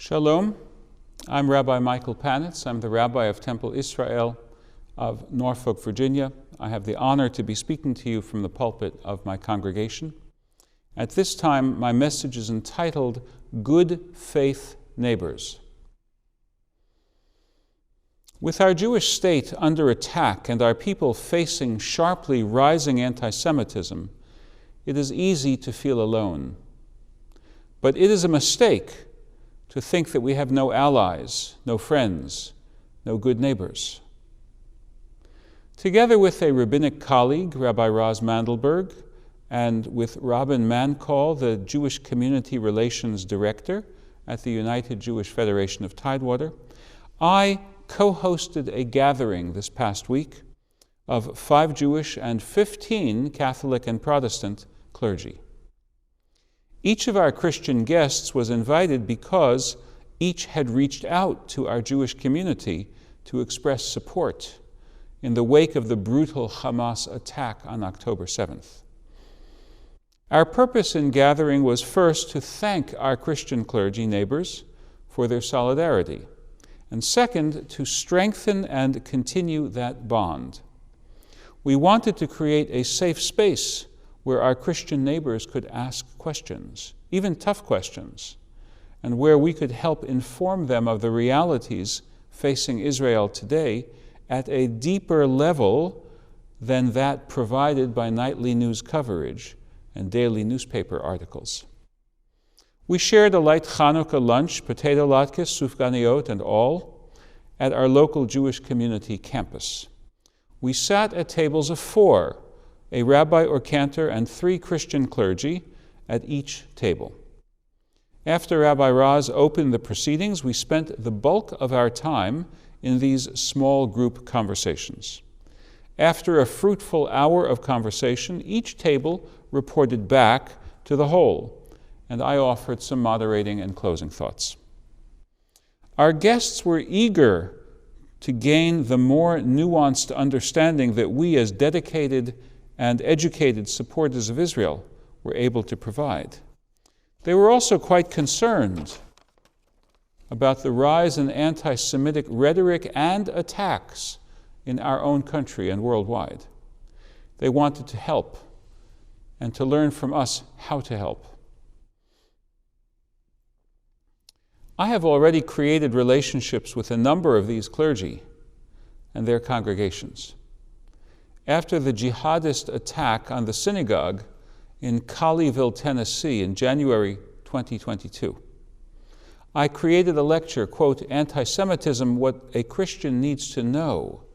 Shalom, I'm Rabbi Michael Panitz. I'm the Rabbi of Temple Israel of Norfolk, Virginia. I have the honor to be speaking to you from the pulpit of my congregation. At this time, my message is entitled, Good Faith Neighbors. With our Jewish state under attack and our people facing sharply rising anti-Semitism, it is easy to feel alone. But it is a mistake to think that we have no allies, no friends, no good neighbors. Together with a rabbinic colleague, Rabbi Roz Mandelberg, and with Robin Mancall, the Jewish Community Relations Director at the United Jewish Federation of Tidewater, I co-hosted a gathering this past week of 5 Jewish and 15 Catholic and Protestant clergy. Each of our Christian guests was invited because each had reached out to our Jewish community to express support in the wake of the brutal Hamas attack on October 7th. Our purpose in gathering was first to thank our Christian clergy neighbors for their solidarity, and second, to strengthen and continue that bond. We wanted to create a safe space where our Christian neighbors could ask questions, even tough questions, and where we could help inform them of the realities facing Israel today at a deeper level than that provided by nightly news coverage and daily newspaper articles. We shared a light Chanukah lunch, potato latkes, sufganiyot, and all, at our local Jewish community campus. We sat at tables of 4, a rabbi or cantor and 3 Christian clergy at each table. After Rabbi Roz opened the proceedings, we spent the bulk of our time in these small group conversations. After a fruitful hour of conversation, each table reported back to the whole, and I offered some moderating and closing thoughts. Our guests were eager to gain the more nuanced understanding that we as dedicated and educated supporters of Israel were able to provide. They were also quite concerned about the rise in anti-Semitic rhetoric and attacks in our own country and worldwide. They wanted to help and to learn from us how to help. I have already created relationships with a number of these clergy and their congregations. After the jihadist attack on the synagogue in Colleyville, Tennessee in January 2022, I created a lecture, quote, Anti-Semitism, What a Christian Needs to Know,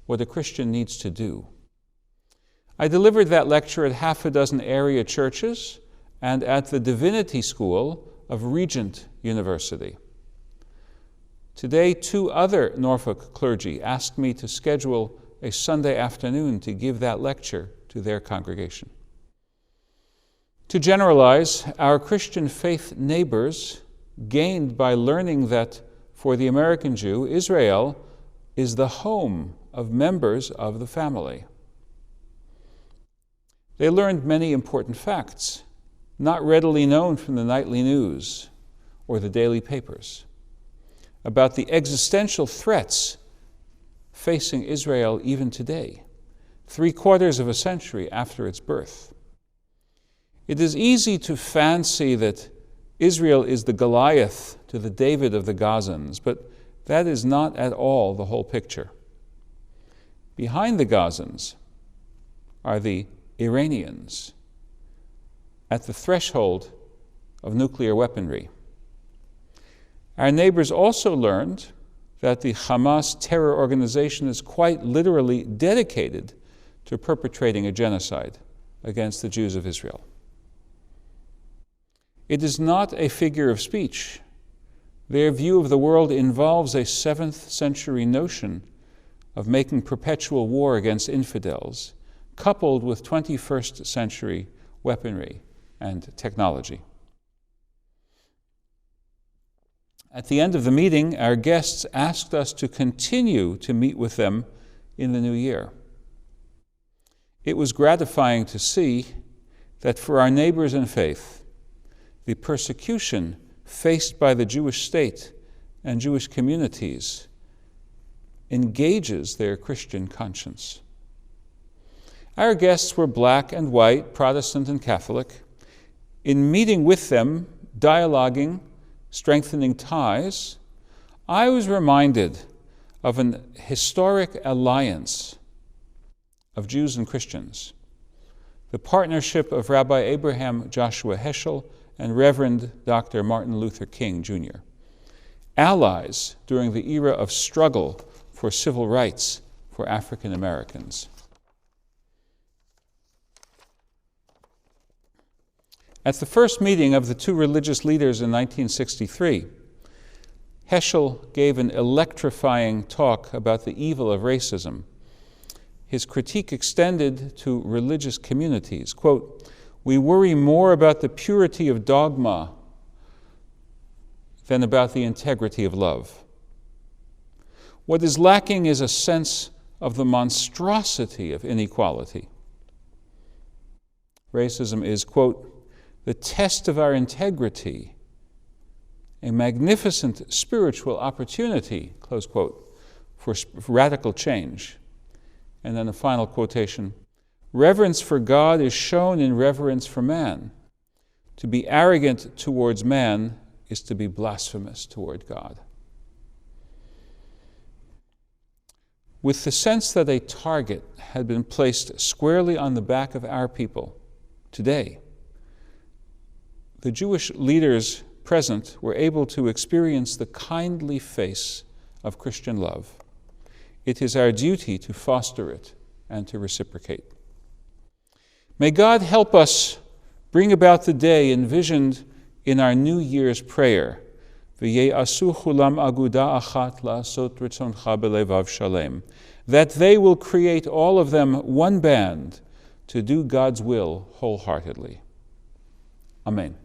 What a Christian Needs to Do. I delivered that lecture at half a dozen area churches and at the Divinity School of Regent University. Today, 2 other Norfolk clergy asked me to schedule a Sunday afternoon to give that lecture to their congregation. To generalize, our Christian faith neighbors gained by learning that for the American Jew, Israel is the home of members of the family. They learned many important facts, not readily known from the nightly news or the daily papers, about the existential threats facing Israel even today, 3/4 of a century after its birth. It is easy to fancy that Israel is the Goliath to the David of the Gazans, but that is not at all the whole picture. Behind the Gazans are the Iranians at the threshold of nuclear weaponry. Our neighbors also learned that the Hamas terror organization is quite literally dedicated to perpetrating a genocide against the Jews of Israel. It is not a figure of speech. Their view of the world involves a 7th century notion of making perpetual war against infidels, coupled with 21st century weaponry and technology. At the end of the meeting, our guests asked us to continue to meet with them in the new year. It was gratifying to see that for our neighbors in faith, the persecution faced by the Jewish state and Jewish communities engages their Christian conscience. Our guests were black and white, Protestant and Catholic. In meeting with them, dialoguing, strengthening ties, I was reminded of an historic alliance of Jews and Christians, the partnership of Rabbi Abraham Joshua Heschel and Reverend Dr. Martin Luther King, Jr., allies during the era of struggle for civil rights for African Americans. At the first meeting of the two religious leaders in 1963, Heschel gave an electrifying talk about the evil of racism. His critique extended to religious communities. Quote, "We worry more about the purity of dogma than about the integrity of love. What is lacking is a sense of the monstrosity of inequality. Racism is, quote, the test of our integrity, a magnificent spiritual opportunity," close quote, for radical change. And then a final quotation, "Reverence for God is shown in reverence for man. To be arrogant towards man is to be blasphemous toward God." With the sense that a target had been placed squarely on the back of our people today, the Jewish leaders present were able to experience the kindly face of Christian love. It is our duty to foster it and to reciprocate. May God help us bring about the day envisioned in our New Year's prayer, "V'ye'asu chulam aguda achat la'asot ritzoncha belevav shalem," that they will create all of them one band to do God's will wholeheartedly. Amen.